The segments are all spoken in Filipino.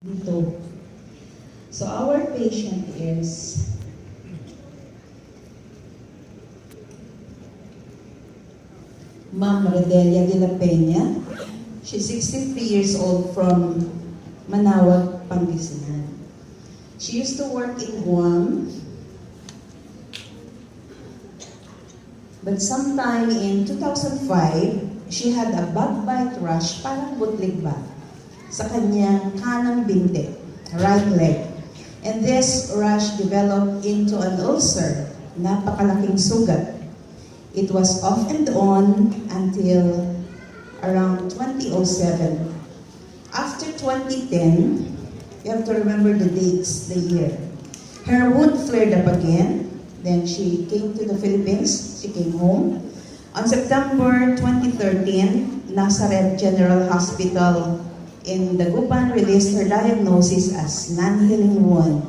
dito. So our patient is Ma'am Redelia delapena. She's 63 years old from Manawag, Pangasinan. She used to work in Guam, but sometime in 2005, she had a bug bite rash, parang butlig ba, sa kanyang kanang binti, right leg. And this rash developed into an ulcer, napakalaking sugat. It was off and on until around 2007. After 2010, you have to remember the dates, the year. Her wound flared up again. Then she came to the Philippines. She came home. On September 2013, Nazareth General Hospital in Dagupan released her diagnosis as non-healing wound.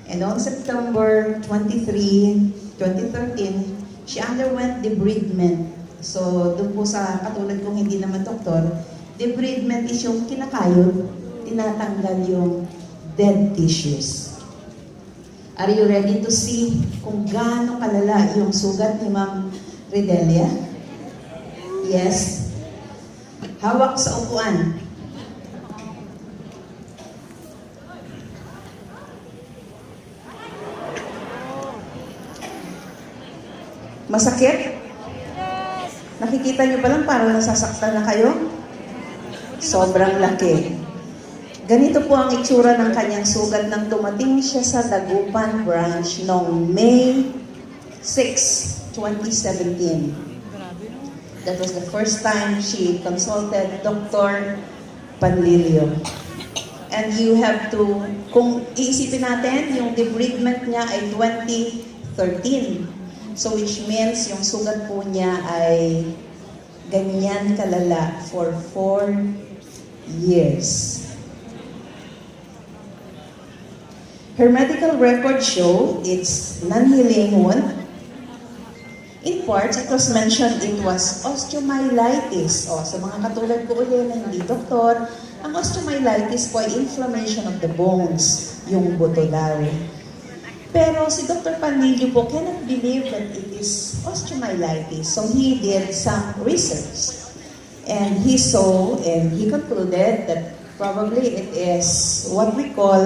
And on September 23, 2013, she underwent debridement. So, doon po sa katulad kong hindi naman doktor, debridement is yung kinakayod, tinatanggal yung dead tissues. Are you ready to see kung gaano kalala yung sugat ni Ma'am Redelia? Yes? Hawak sa upuan. Masakit? Nakikita niyo ba lang parang nasasaktan na kayo? Sobrang laki. Ganito po ang itsura ng kanyang sugat nang dumating siya sa Dagupan branch noong May 6, 2017. That was the first time she consulted Dr. Panlilio. And you have to, kung iisipin natin, yung debridement niya ay 2013. So which means yung sugat po niya ay ganyan kalala for 4 years. Her medical records show it's non-healing wound. In parts, it was mentioned it was osteomyelitis. O, sa mga katulad ko ulit na hindi doktor, ang osteomyelitis po ay inflammation of the bones, yung buto daw. Pero si Dr. Panlilio po cannot believe that it is osteomyelitis. So he did some research. And he saw and he concluded that probably it is what we call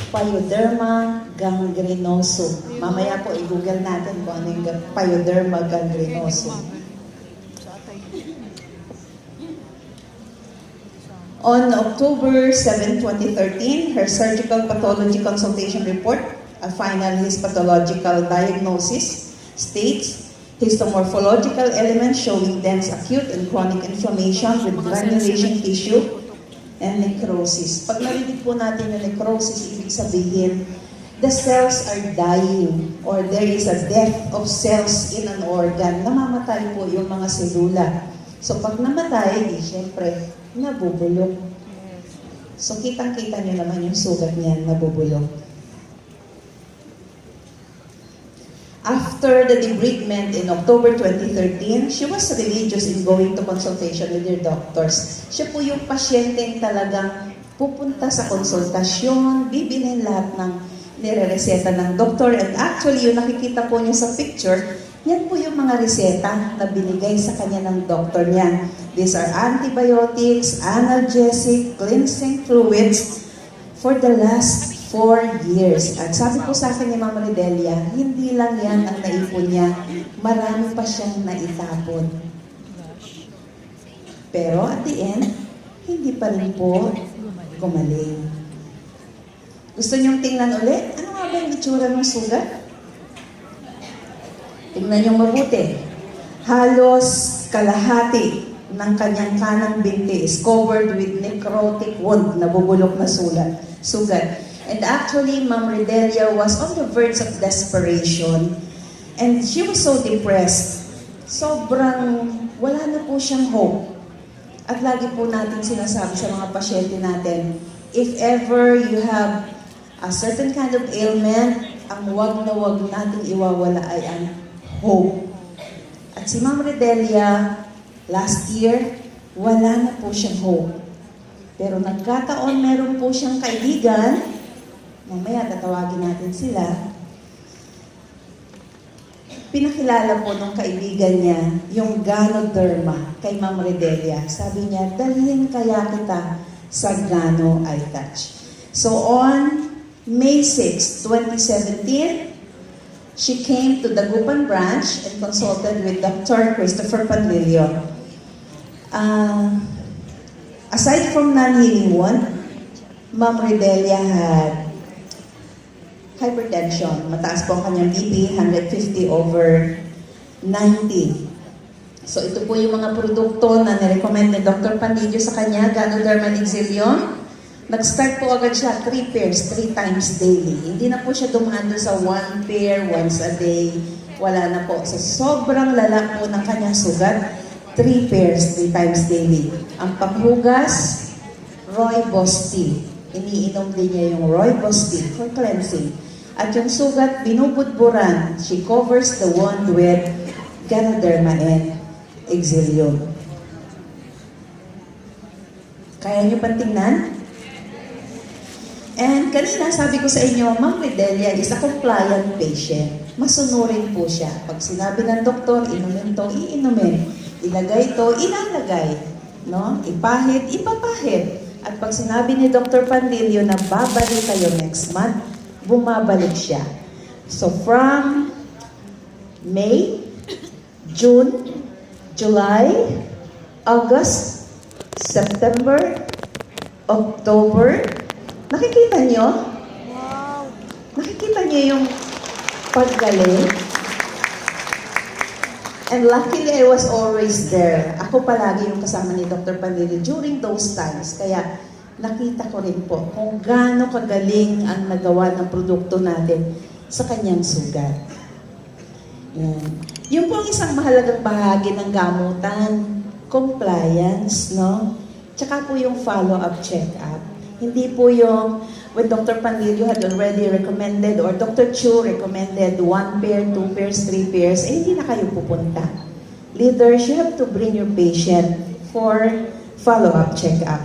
pyoderma gangrenosum. Mamaya po i-google natin kung ano yung pyoderma gangrenosum. On October 7, 2013, her surgical pathology consultation report, a final histological diagnosis, states histomorphological elements showing dense acute and chronic inflammation with granulation tissue and necrosis. Pag narinig po natin yung necrosis, ibig sabihin, the cells are dying or there is a death of cells in an organ. Namamatay po yung mga selula. So pag namatay, di syempre, nabubulok. So kitang-kita nyo naman yung sugat niyan, nabubulok. After the debridement in October 2013, she was religious in going to consultation with her doctors. Siya po yung pasyenteng talagang pupunta sa konsultasyon, bibilhin lahat ng nire-reseta ng doktor. And actually, yung nakikita po niyo sa picture, yan po yung mga reseta na binigay sa kanya ng doktor niya. These are antibiotics, analgesic, cleansing fluids for the last 4 years. At sabi po sa akin ni Ma'am Redelia, hindi lang yan ang naipon niya, marami pa siyang naitapon. Pero at the end, hindi pa rin po gumaling. Gusto niyong tingnan ulit? Ano nga ba yung itsura ng sugat? Tingnan niyong mabuti. Halos kalahati ng kanyang kanang binti is covered with necrotic wound, nabubulok na sugat. And actually, Ma'am Redelia was on the verge of desperation. And she was so depressed. Sobrang wala na po siyang hope. At lagi po natin sinasabi sa mga pasyente natin, if ever you have a certain kind of ailment, ang wag na wag natin iwawala ay ang hope. At si Ma'am Redelia, last year, wala na po siyang hope. Pero nagkataon, meron po siyang kaibigan, mamaya tatawagin natin sila, pinakilala po ng kaibigan niya yung GANO kay Ma'am Redelia. Sabi niya, dalhin kaya kita sa GANO itouch. So on May 6, 2017, she came to the Dagupan branch and consulted with Dr. Christopher Panlilio. Aside from non-healing wound, Ma'am Redelia had hypertension. Mataas po ang kanyang BP, 150/90. So ito po yung mga produkto na nirecommend ni Dr. Panlilio sa kanya, Ganoderma Exilium. Nag-start po agad siya, 3 pairs, 3 times daily. Hindi na po siya dumaan doon sa 1 pair, once a day. Wala na po. Sa sobrang lala po ng kanyang sugat, 3 pairs, 3 times daily. Ang panghugas, rooibos tea. Iniinom din niya yung rooibos tea for cleansing. At yung sugat, binubudburan. She covers the wound with Ganoderma and Exilium. Kaya niyo pang tingnan? And kanina sabi ko sa inyo, Ma'am Redelia is a compliant patient. Masunurin po siya. Pag sinabi ng doktor, inumin to, iinumin. Ilagay to, ilalagay. No? Ipahid, ipapahid. At pag sinabi ni Dr. Panlilio na babalik kayo next month, bumabalik siya. So from May, June, July, August, September, October, nakikita nyo? Wow! Nakikita nyo yung paggaling? And luckily, I was always there. Ako palagi yung kasama ni Dr. Panlilio during those times. Kaya nakita ko rin po kung gaano kagaling ang nagawa ng produkto natin sa kanyang sugat. Yan. Yung po ang isang mahalagang bahagi ng gamutan, compliance, no? Tsaka po yung follow-up check-up. Hindi po yung when Dr. Panlilio had already recommended or Dr. Chu recommended 1 pair, 2 pairs, 3 pairs, hindi na kayo pupunta. Leaders, you have to bring your patient for follow-up check-up.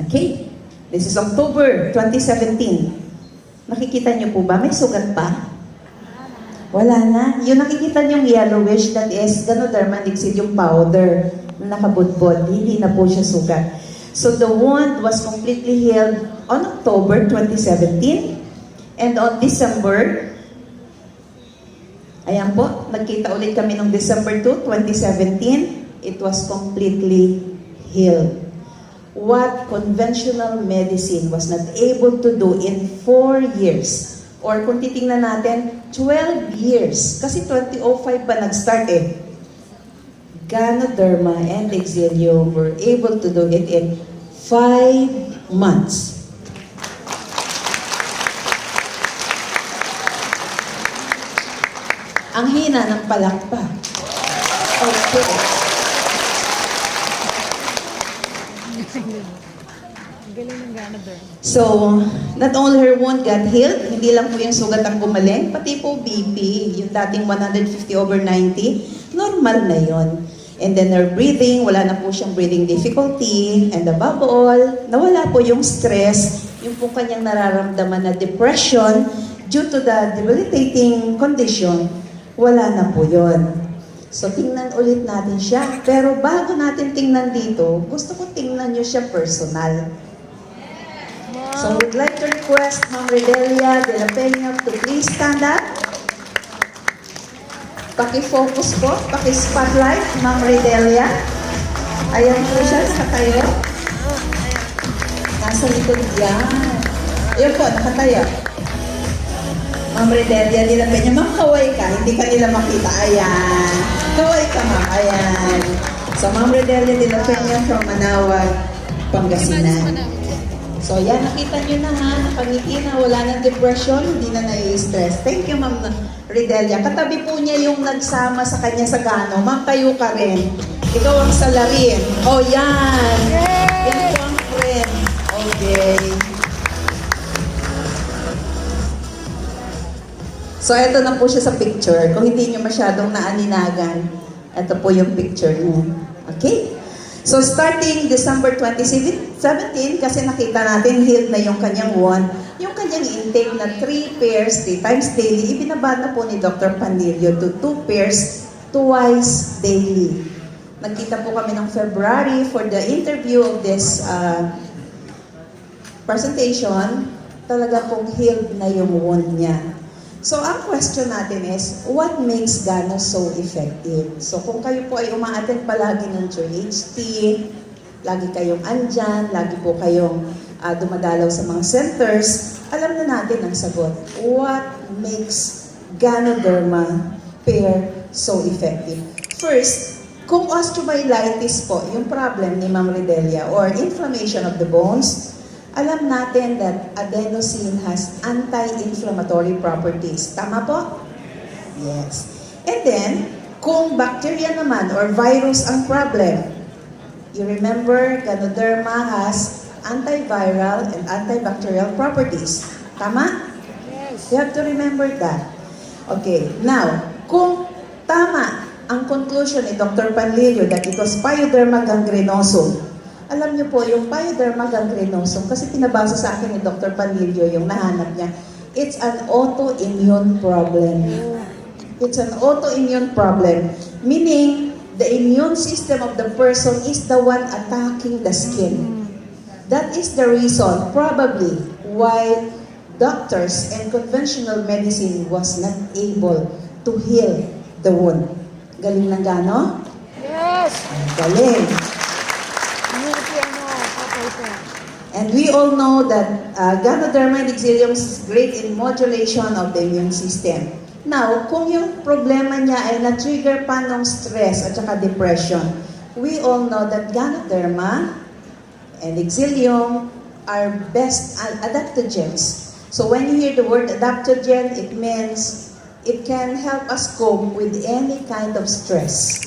Okay, this is October 2017. Nakikita niyo po ba? May sugat pa? Wala na. Yung nakikita niyong yellowish, that is Ganoderma Exilium powder na nakabudbod. Hindi na po siya sugat. So the wound was completely healed on October 2017. And on December, ayan po, nagkita ulit kami noong December 2, 2017. It was completely healed. What conventional medicine was not able to do in 4 years. Or kung titingnan natin, 12 years. Kasi 2005 pa nag-start eh. Ganoderma and Exilium were able to do it in 5 months. Ang hina ng palakpak. Okay. So, not only her wound got healed, hindi lang po yung sugat ang gumaling, pati po BP, yung dating 150/90, normal na yon. And then her breathing, wala na po siyang breathing difficulty, and above all, nawala po yung stress, yung po kanyang nararamdaman na depression due to the debilitating condition, wala na po yon. So, tingnan ulit natin siya. Pero bago natin tingnan dito, gusto ko tingnan nyo siya personal. So, we'd like to request Ma'am Redelia delapena to please stand up. Paki-focus po, paki-spotlight, Ma'am Redelia. Ayan po siya, nakatayo. Nasa likod yan. Ayan po, nakatayo. Ma'am Redelia delapena. Ma'am, kaway ka, hindi ka nila makita. Ayan. Kaway ka, Ma'am. Ayan. So, Ma'am Redelia delapena from Manawag, Pangasinan. So, yan, nakita nyo na ha, nakangiti na, wala nang depression, hindi na nai-stress. Thank you, Ma'am Redelia. Katabi po niya yung nagsama sa kanya sa GANO. Ma'am, tayo ka rin. Ikaw ang salarin. Oh, yan. Yan po ang friend. Okay. So, ito na po siya sa picture. Kung hindi nyo masyadong naaninagan, ito po yung picture niya. Okay? So, starting December 2017, kasi nakita natin healed na yung kanyang wound, yung kanyang intake na 3 pairs, 3 times daily, ibinaba na po ni Dr. Panilio to 2 pairs, twice daily. Nagkita po kami ng February for the interview of this presentation. Talaga pong healed na yung wound niya. So, ang question natin is, what makes GANO so effective? So, kung kayo po ay umaattend palagi ng HT, lagi kayong andyan, lagi po kayong dumadalaw sa mga centers, alam na natin ang sagot. What makes Ganoderma pair so effective? First, kung osteomyelitis po, yung problem ni Ma'am Ridelia, or inflammation of the bones, alam natin that adenosine has anti-inflammatory properties. Tama po? Yes. And then, kung bacteria naman or virus ang problem, you remember, Ganoderma has antiviral and antibacterial properties. Tama? Yes. You have to remember that. Okay. Now, kung tama ang conclusion ni Dr. Panlilio that it was Pyoderma gangrenosum, alam niyo po, yung Pyoderma gangrenosum, kasi pinabasa sa akin ni Dr. Panilio yung nahanap niya, it's an autoimmune problem. It's an autoimmune problem, meaning the immune system of the person is the one attacking the skin. That is the reason, probably, why doctors and conventional medicine was not able to heal the wound. Galing ng Gano? Yes. Galing. And we all know that Ganoderma epithelium is great in modulation of the immune system. Now, kung yung problema niya ay na-trigger pa ng stress at saka depression, we all know that Ganoderma and epithelium are best adaptogens. So when you hear the word adaptogen, it means it can help us cope with any kind of stress.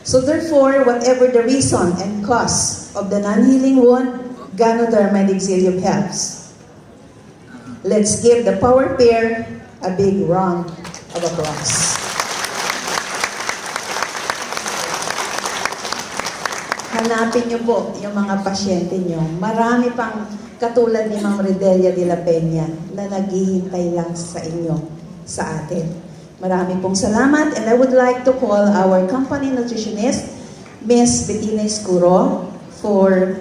So therefore, whatever the reason and cause of the non-healing wound, Ganoderma epithelium helps. Let's give the power pair a big round of applause. Hanapin niyo po yung mga pasyente niyo. Marami pang katulad ni Ma'am Ridelia de la Peña na naghihintay lang sa inyo, sa atin. Marami pong salamat, and I would like to call our company nutritionist, Miss Bettina Escuro, for